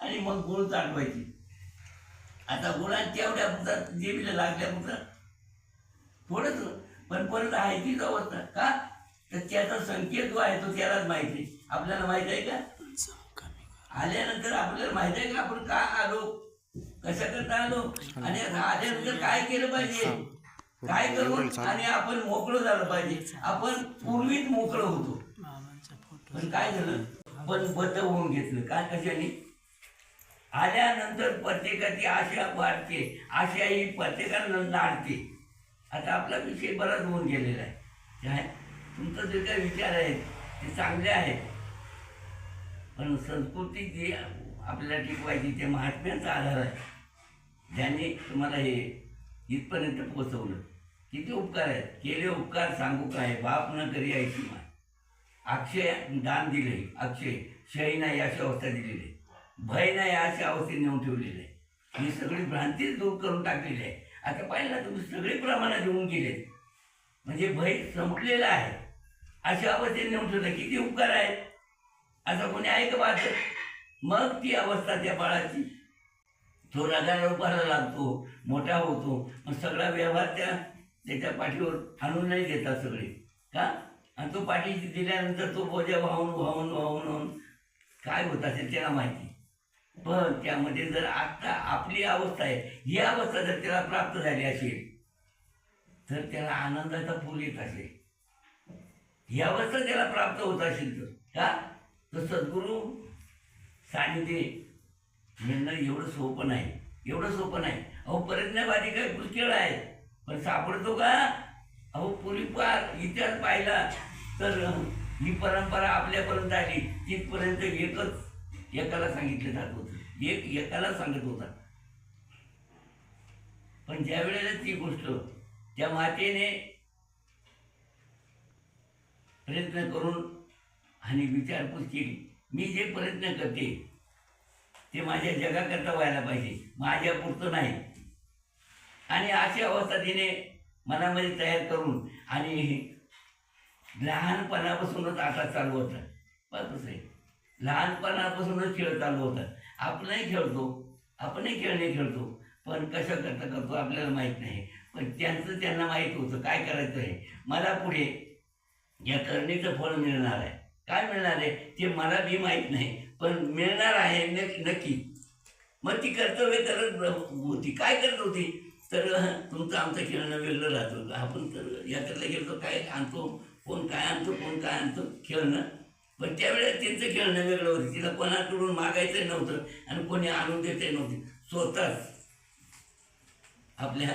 आणि मग गुळ चाटवायची. आता गुळात तेवढ्या पुरतात जेबीला लागल्या पुरतात थोडंच, पण परत आहे तीच अवस्था का, तर त्याचा संकेत जो आहे तो त्यालाच माहिती. आपल्याला माहित आहे का? आल्यानंतर आपल्याला माहित आहे का आपण का आलो, कशा करता आलो, आणि आल्यानंतर काय केलं पाहिजे, काय करून आणि आपण मोकळं झालं पाहिजे. आपण पूर्वीच मोकळं होतो, पण काय झालं, पण बद्ध होऊन घेतलं. काय कशाने? आल्यानंतर प्रत्येकाची आशा वाढते, आशा ही प्रत्येकाला लाडते. आता आपला विषय बराच होऊन गेलेला आहे. काय तुमचं जे काही विचार आहेत ते चांगले आहेत, पण संस्कृती जी आपल्याला टिकवायची ते महात्म्याचा आधार आहे. ज्यांनी तुम्हाला हे इथपर्यंत पोचवलं, किती उपकार आहेत. केले उपकार सांगू काय, बाप न करी ऐशी माय. अक्षय दान दिले, अक्षय क्षय नाही अशी अवस्था दिलेली आहे, भय नाही अशा अवस्थेत नेऊन ठेवलेली आहे. ही सगळी भ्रांतीच दूर करून टाकलेली आहे. आता पाहिलं ना तुम्ही, सगळे प्रमाणात देऊन गेले, म्हणजे भय संपलेला आहे अशा अवस्थेत नेऊन ठेवलं. किती उपकार आहेत, असं कोणी आहे का बात? मग ती अवस्था त्या बाळाची, तो रगाला उभारला लागतो, मोठा होतो, मग सगळा व्यवहार त्याच्या पाठीवर आणून नाही देतात सगळे का, आणि तो पाठीशी दिल्यानंतर तो बोजा वाहून वाहून वाहून वाहून काय होत असेल त्याला माहिती. पण त्यामध्ये जर आता आपली अवस्था आहे, ही अवस्था जर त्याला प्राप्त झाली असेल तर त्याला आनंदाचा पूर येत असेल. ही अवस्था त्याला प्राप्त होत असेल तर का, तर सद्गुरू सानिध्य मिळणं एवढं सोपं नाही, एवढं सोपं नाही. अहो प्रज्ञावादी काय पुष्कळ आहे, पण सापडतो का? अहो पूर्वीपार इतिहास पाहिला तर ही परंपरा आपल्यापर्यंत आली, तिथपर्यंत एकाला सांगितलं जात होतं, एकाला सांगत होता. पण ज्या वेळेला ती गोष्ट त्या मातेने प्रयत्न करून आणि विचारपूस केली, मी जे प्रयत्न करते ते माझ्या जगाकरता व्हायला पाहिजे, माझ्यापुरतं नाही. आणि अशी अवस्था तिने मनामध्ये तयार करून, आणि लहानपणापासूनच आता चालू होतं. बस आहे, लहानपणापासूनच खेळ चालू होतात. आपणही खेळतो, आपणही खेळणे खेळतो, पण कशा करता करतो आपल्याला माहीत नाही. पण त्यांना माहीत होतं काय करायचं आहे. मला पुढे या करणीचं फळ मिळणार आहे. काय मिळणार आहे ते मला बी माहीत नाही, पण मिळणार आहे नक्की. मग ती कर्तव्य करत होती. काय करत होती तर तुमचं आमचं खेळणं वेगळं राहतं. आपण तर यात्रेला गेलो काय आणतो, कोण काय आणतो, कोण काय आणतो खेळणं, पण त्यावेळेस त्यांचं खेळणं वेगळं होतं. तिला कोणाकडून मागायचं नव्हतं आणि कोणी आणून देते नव्हते, स्वतःच आपल्या